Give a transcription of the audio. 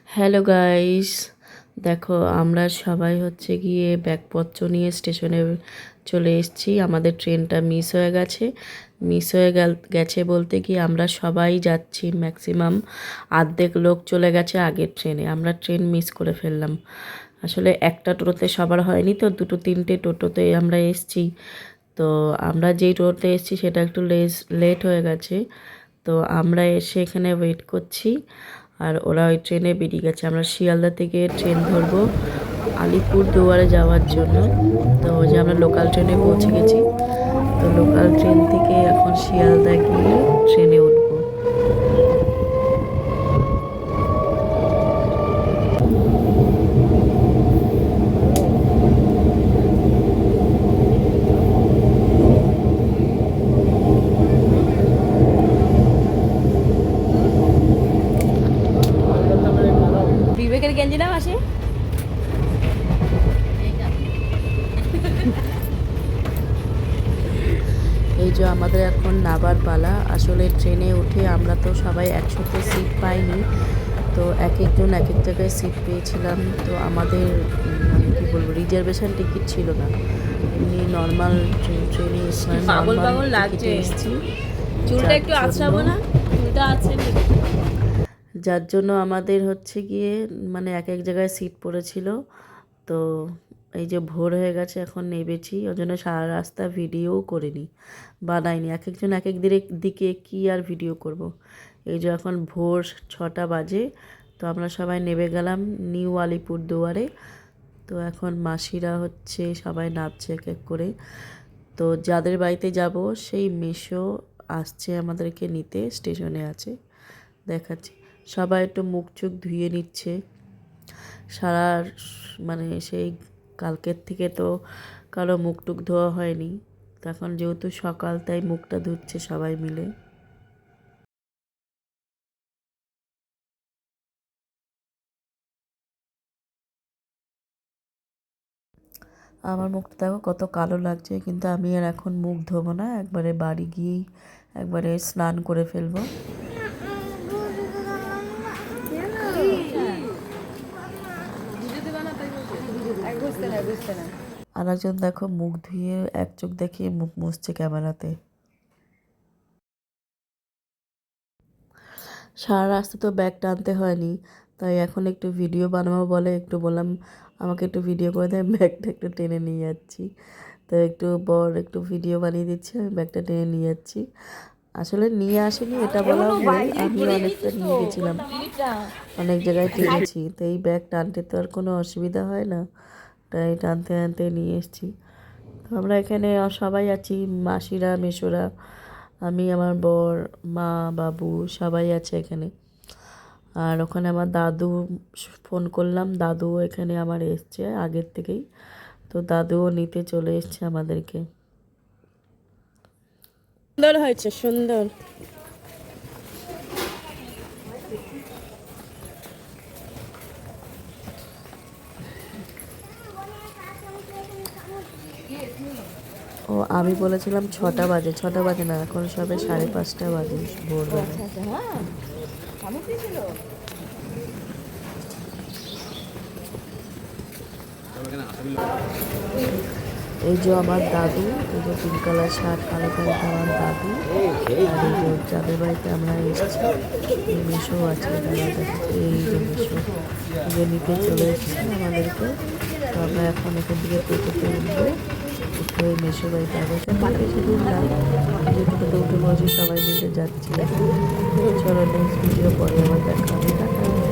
Hello guys, দেখো আমরা সবাই হচ্ছে গিয়ে ব্যাগপত্র নিয়ে স্টেশনে চলে এসেছি। আমাদের ট্রেনটা মিস হয়ে গেছে বলতে কি আমরা সবাই যাচ্ছি, ম্যাক্সিমাম অর্ধেক লোক চলে গেছে আগের ট্রেনে। আমরা ট্রেন মিস করে ফেললাম। আসলে একটা টোটোতে সবার হয়নি, তো দুটো তিনটে টোটোতে আমরা এসেছি। তো আমরা যেই টোটোতে এসেছি সেটা একটু লেট হয়ে গেছে। তো আমরা এসে এখানে ওয়েট করছি, আর ওরা ওই ট্রেনে বেরিয়ে গেছে। আমরা শিয়ালদা থেকে ট্রেন ধরবো আলিপুরদুয়ারে যাওয়ার জন্য। তো যে আমরা লোকাল ট্রেনে পৌঁছে গেছি। তো লোকাল ট্রেন থেকে এখন শিয়ালদা গিয়ে ট্রেনে উঠবো। বিবেকের গেঞ্জি নাম আসে। এই যে আমাদের এখন নাবার পালা। আসলে ট্রেনে উঠে আমরা তো সবাই একসাথে সিট পাইনি, তো এক একজন এক এক জায়গায় সিট পেয়েছিলাম। তো আমাদের মানে কী বলবো, রিজার্ভেশন টিকিট ছিল না, এমনি নর্মাল ট্রেনে এসেছি। চুলটা একটু আছড়াবো না, চুলটা আছে। যার জন্য আমাদের হচ্ছে গিয়ে মানে এক এক জায়গায় সিট পড়েছিল। তো এই যে ভোর হয়ে গেছে, এখন নেবেছি, ওই জন্য সারা রাস্তা ভিডিও করিনি, বানাইনি। এক একজন এক এক দিকে কী আর ভিডিও করব। এই যে এখন ভোর 6টা বাজে, তো আমরা সবাই নেমে গেলাম নিউ আলিপুরদুয়ারে। তো এখন মাসিরা হচ্ছে সবাই নামছে এক এক করে। তো যাদের বাড়িতে যাব সেই মেসো আসছে আমাদেরকে নিতে, স্টেশনে আছে, দেখাচ্ছি। সবাই একটু মুখ চোখ ধুয়ে নিচ্ছে। সারা মানে সেই কালকের থেকে তো কারো মুখ টুক ধোয়া হয়নি, তখন যেহেতু সকাল তাই মুখটা ধুচ্ছে সবাই মিলে। আমার মুখটা দেখো কত কালো লাগছে, কিন্তু আমি আর এখন মুখ ধোবো না, একবারে বাড়ি গিয়েই একবারে স্নান করে ফেলবো। আর একজন দেখো মুখ ধুয়ে এক চোখ দেখিয়ে মুখ মুছছে ক্যামেরাতে। সারা রাস্তা তো ব্যাগ টানতে হয়নি, তাই এখন একটু ভিডিও বানাবো বলে একটু বললাম আমাকে একটু ভিডিও করে দেয়, ব্যাগটা একটু টেনে নিয়ে যাচ্ছি। তো একটু একটু ভিডিও বানিয়ে দিচ্ছি, আমি ব্যাগটা টেনে নিয়ে যাচ্ছি। আসলে নিয়ে আসিনি এটা বলা ভুল, আমি অনেকটা নিয়ে গেছিলাম, অনেক জায়গায় টেনেছি। তো এই ব্যাগ টানতে তো আর কোনো অসুবিধা হয় না, তাই টানতে টানতে নিয়ে এসেছি। তো আমরা এখানে সবাই আছি, মাসিরা মেসোরা, আমি, আমার বর, মা, বাবু সবাই আছে এখানে। আর ওখানে আমার দাদু, ফোন করলাম, দাদু এখানে আমার এসছে আগের থেকেই। তো দাদুও নিতে চলে এসছে আমাদেরকে। সুন্দর হয়েছে, সুন্দর। ও আমি বলেছিলাম 6টা বাজে, 6টা বাজে না, এখন সবে 5:30 বাজে ভোরবেলা। এই যে আমার দাদু, এই যে পিঙ্ক কালার শার্ট কালো প্যান্ট আমার দাদু। আর এই যে যাদের বাড়িতে আমরা এসেছি এই মেশো আছে, তারা দেখাচ্ছে এই যে মেশো, এই যে নিতে চলে এসেছে আমাদেরকে। তো আমরা এখন এখান থেকে টোটোতে উঠবো, উঠে ওই মেশো বাড়িতে অবশ্যই বেশি দূর না, যে টোটোতে উঠে বসে সবাই মিলে যাচ্ছি। চলো নেক্সট ভিডিও পরে আবার দেখা হবে, টাটা।